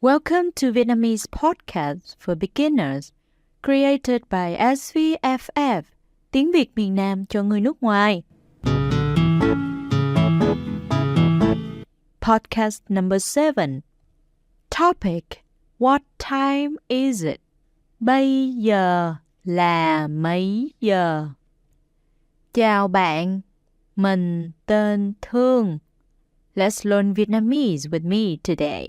Welcome to Vietnamese Podcast for Beginners, created by SVFF, tiếng Việt miền Nam cho người nước ngoài. Podcast number 7. Topic: What time is it? Bây giờ là mấy giờ? Chào bạn, mình tên Thương. Let's learn Vietnamese with me today.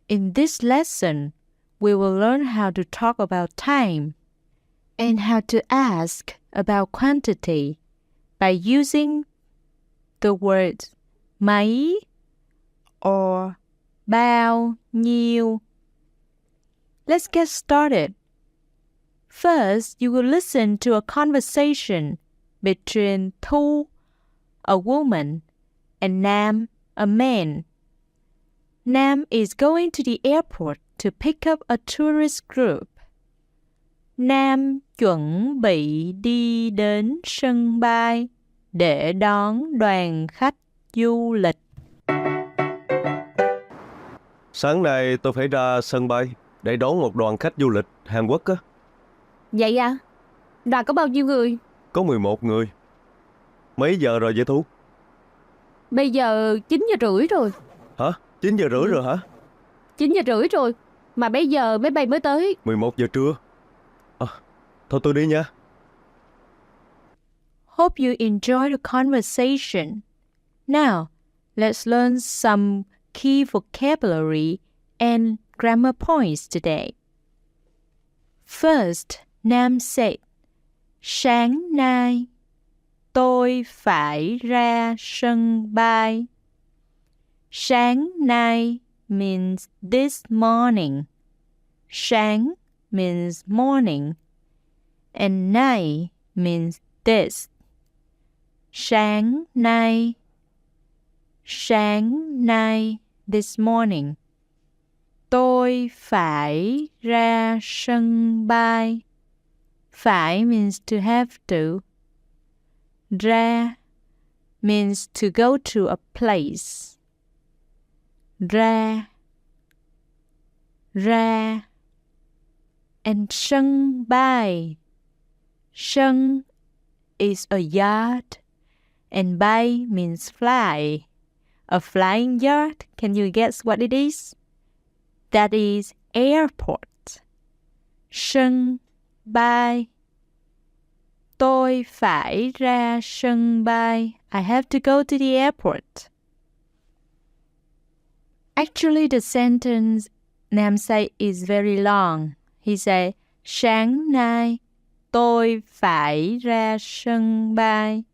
In this lesson, we will learn how to talk about time and how to ask about quantity by using the words mấy or bao nhiêu. Let's get started. First, you will listen to a conversation between Thu, a woman, and Nam, a man. Nam is going to the airport to pick up a tourist group. Nam chuẩn bị đi đến sân bay để đón đoàn khách du lịch. Sáng nay tôi phải ra sân bay để đón một đoàn khách du lịch Hàn Quốc á. Vậy à? Đoàn có bao nhiêu người? Có 11 người. Mấy giờ rồi vậy Thu? Bây giờ 9 giờ rưỡi rồi. Hả? 9 giờ rưỡi rồi hả? 9 giờ rưỡi rồi. Mà bây giờ máy bay mới tới. 11 giờ trưa. Thôi tôi đi nha. Hope you enjoy the conversation. Now, let's learn some key vocabulary and grammar points today. First, Nam said, sáng nay tôi phải ra sân bay. Sáng nay means this morning. Sáng means morning. And nay means this. Sáng nay. Sáng nay, this morning. Tôi phải ra sân bay. Phải means to have to. Ra means to go to a place. Ra. Ra. And sân bay. Sân is a yard. And bay means fly. A flying yard, can you guess what it is? That is airport. Sân bay. Tôi phải ra sân bay. I have to go to the airport. Actually, the sentence Nam say is very long. He say, sáng nay tôi phải ra sân bay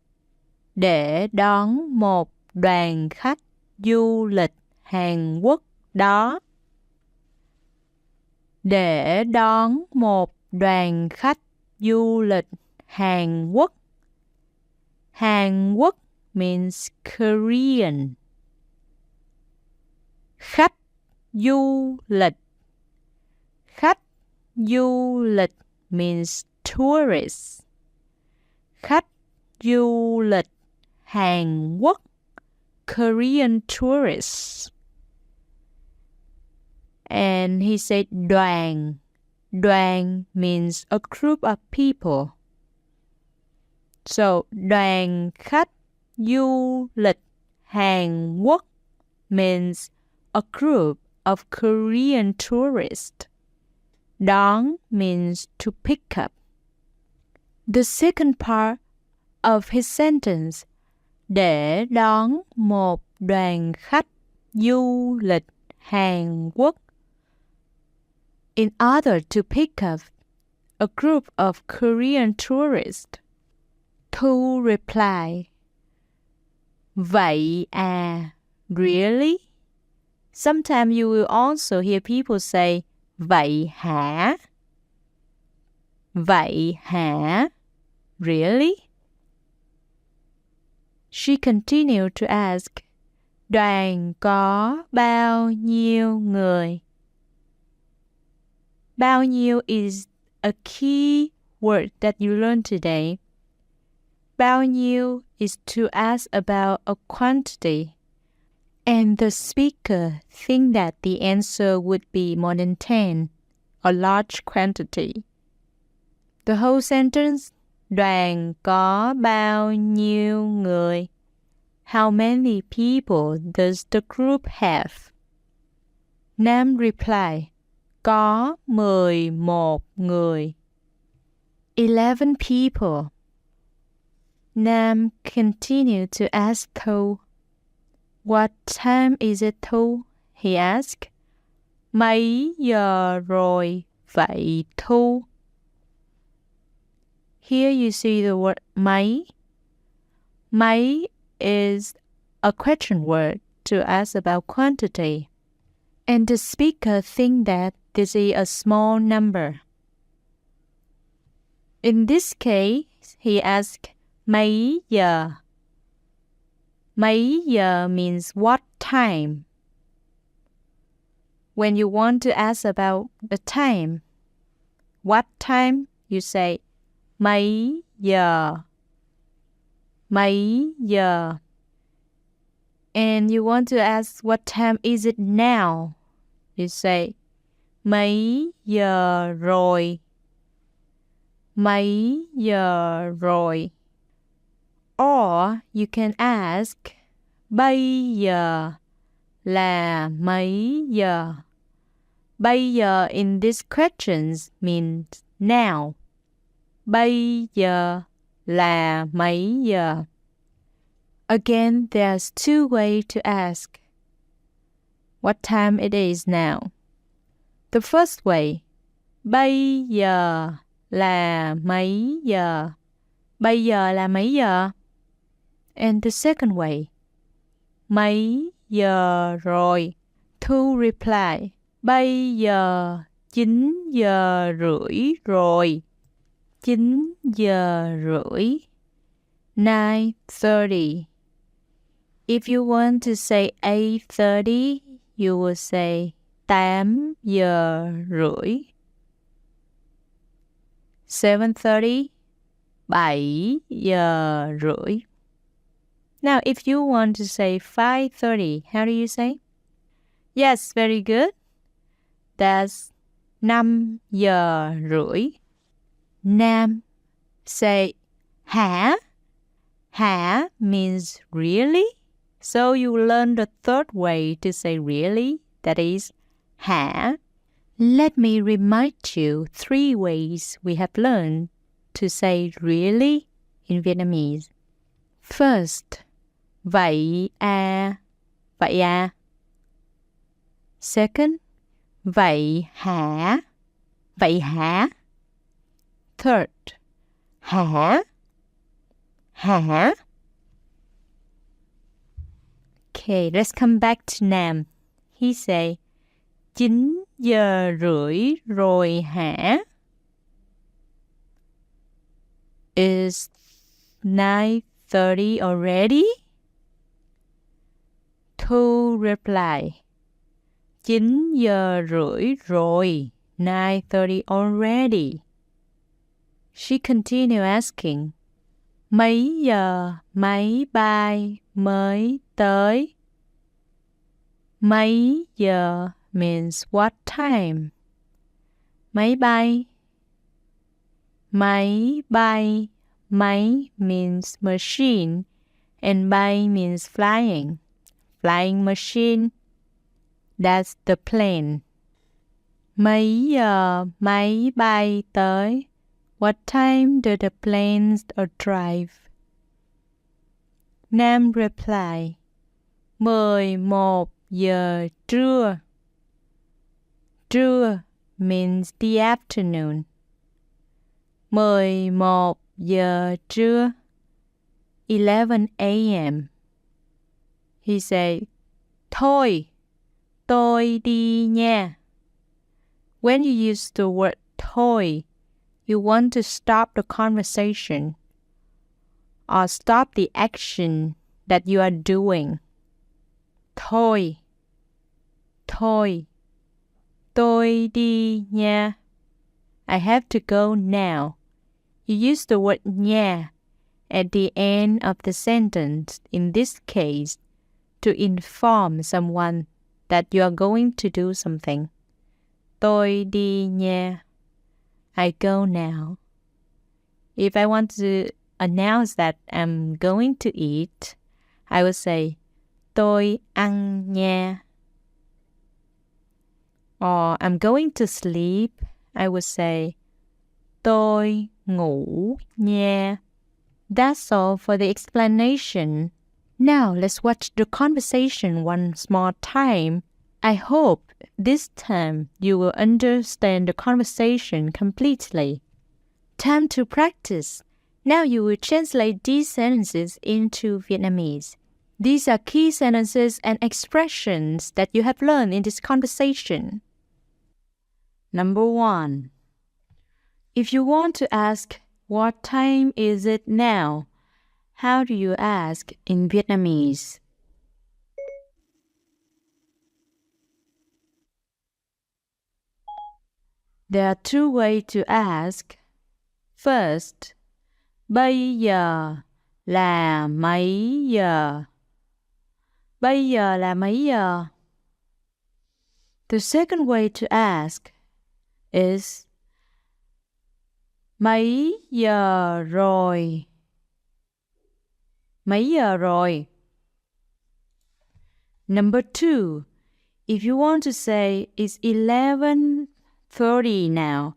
để đón một đoàn khách du lịch Hàn Quốc đó. Để đón một đoàn khách du lịch Hàn Quốc. Hàn Quốc means Korean. Khách du lịch. Khách du lịch means tourist. Khách du lịch Hàn Quốc, Korean tourists. And he said đoàn. Đoàn means a group of people. So, đoàn khách du lịch Hàn Quốc means a group of Korean tourists. Đón means to pick up. The second part of his sentence, để đón một đoàn khách du lịch Hàn Quốc. In order to pick up a group of Korean tourists. Thu replied, vậy à, really? Sometimes you will also hear people say, vậy hả? Vậy hả? Really? She continued to ask, đoàn có bao nhiêu người? Bao nhiêu is a key word that you learned today. Bao nhiêu is to ask about a quantity. And the speaker think that the answer would be more than 10, a large quantity. The whole sentence, đoàn có bao nhiêu người? How many people does the group have? Nam reply, có 11 người. 11 people. Nam continued to ask Thu, what time is it Thu? He asked. Mấy giờ rồi vậy Thu? Here you see the word mấy. Mấy is a question word to ask about quantity. And the speaker think that this is a small number. In this case, he asked, mấy giờ? Mấy giờ means what time. When you want to ask about the time, what time, you say, mấy giờ? Mấy giờ? And you want to ask what time is it now? You say, mấy giờ rồi? Mấy giờ rồi? Or you can ask, bây giờ là mấy giờ? Bây giờ in these questions means now. Bây giờ là mấy giờ? Again, there's two ways to ask what time it is now. The first way, bây giờ là mấy giờ? Bây giờ là mấy giờ? And the second way, mấy giờ rồi? Thu reply, bây giờ 9 giờ rưỡi rồi. 9 giờ rưỡi. 9:30. If you want to say 8:30, you will say 8 giờ rưỡi. 7:30, 7 giờ rưỡi. Now, if you want to say 5:30, how do you say? Yes, very good. That's 5 giờ rưỡi. Nam, say, hả? Hả means really. So you learn the third way to say really, that is, hả. Let me remind you 3 ways we have learned to say really in Vietnamese. First, vậy à, vậy à. Second, vậy hả, vậy hả. Third, hả, hả. Okay, let's come back to Nam. He say, 9 giờ rưỡi rồi hả? Is 9:30 already? Thu reply, 9 giờ rưỡi rồi, 9:30 already. She continued asking, mấy giờ máy bay mới tới? Mấy giờ means what time? Máy bay. Máy bay. Máy means machine and bay means flying. Flying machine. That's the plane. Mấy giờ máy bay tới? What time do the planes arrive? Nam reply, 11 giờ trưa. Trưa means the afternoon. 11 giờ trưa. 11 a.m. He said, thôi, tôi đi nha. When you use the word thôi, you want to stop the conversation or stop the action that you are doing. Thôi, thôi, tôi đi nha. I have to go now. You use the word nha at the end of the sentence, in this case, to inform someone that you are going to do something. Tôi đi nha. I go now. If I want to announce that I'm going to eat, I would say tôi ăn nha. Or I'm going to sleep, I would say tôi ngủ nha. That's all for the explanation. Now let's watch the conversation once more time. I hope this time you will understand the conversation completely. Time to practice. Now you will translate these sentences into Vietnamese. These are key sentences and expressions that you have learned in this conversation. Number 1. If you want to ask, what time is it now? How do you ask in Vietnamese? There are two ways to ask. First, bây giờ là mấy giờ? Bây giờ là mấy giờ? The second way to ask is mấy giờ rồi? Mấy giờ rồi? Number 2, if you want to say it's 11:30 now,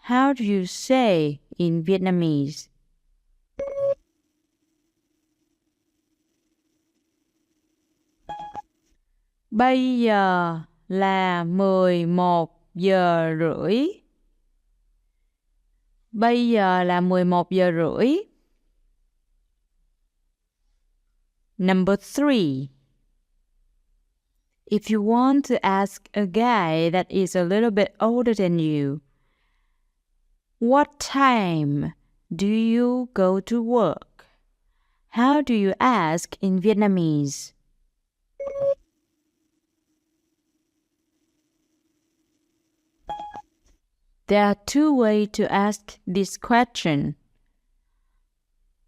how do you say in Vietnamese? Bây giờ là 11:30. Bây giờ là 11:30. Number 3. If you want to ask a guy that is a little bit older than you, what time do you go to work? How do you ask in Vietnamese? There are two ways to ask this question.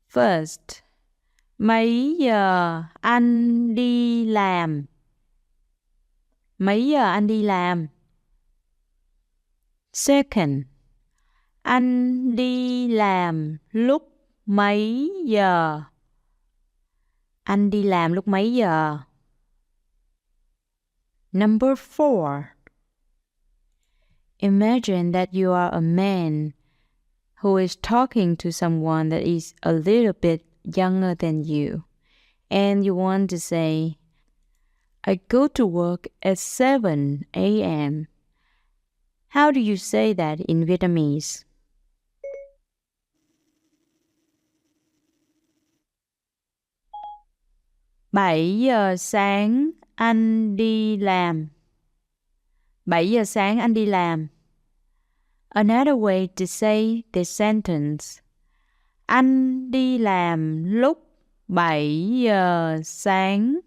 First, mấy giờ anh đi làm? Mấy giờ anh đi làm? Second, anh đi làm lúc mấy giờ? Anh đi làm lúc mấy giờ? Number 4. Imagine that you are a man who is talking to someone that is a little bit younger than you, and you want to say, I go to work at 7 a.m. How do you say that in Vietnamese? Bảy giờ sáng anh đi làm. 7 giờ sáng anh đi làm. Another way to say this sentence. Anh đi làm lúc 7 giờ sáng.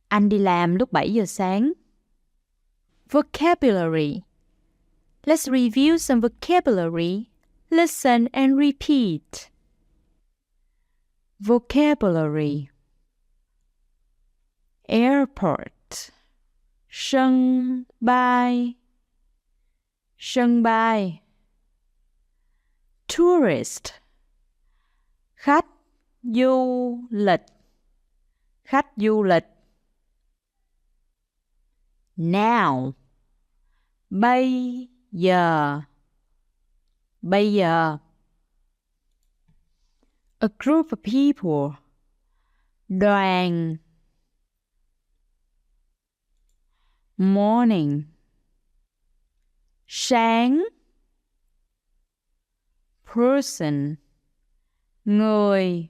Anh đi làm lúc 7 giờ sáng. Vocabulary. Let's review some vocabulary. Listen and repeat. Vocabulary. Airport. Sân bay. Sân bay. Tourist. Khách du lịch. Khách du lịch. Now. Bây giờ. Bây giờ. A group of people. Đoàn. Morning. Sáng. Person. Người.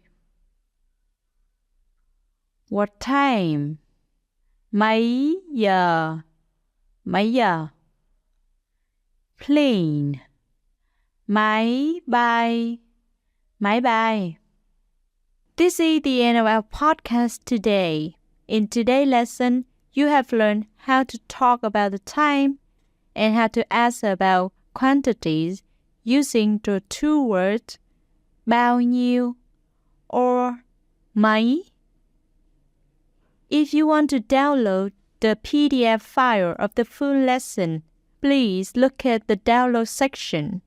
What time? Mấy giờ? Mấy giờ? Plane. Máy bay. Máy bay. This is the end of our podcast today. In today's lesson, you have learned how to talk about the time and how to ask about quantities using the two words bao nhiêu or mấy. If you want to download the PDF file of the full lesson, please look at the download section.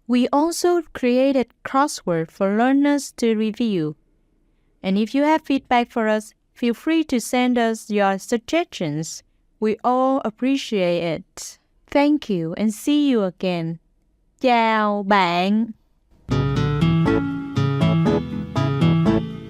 We also created crossword for learners to review. And if you have feedback for us, feel free to send us your suggestions. We all appreciate it. Thank you and see you again. Chào bạn.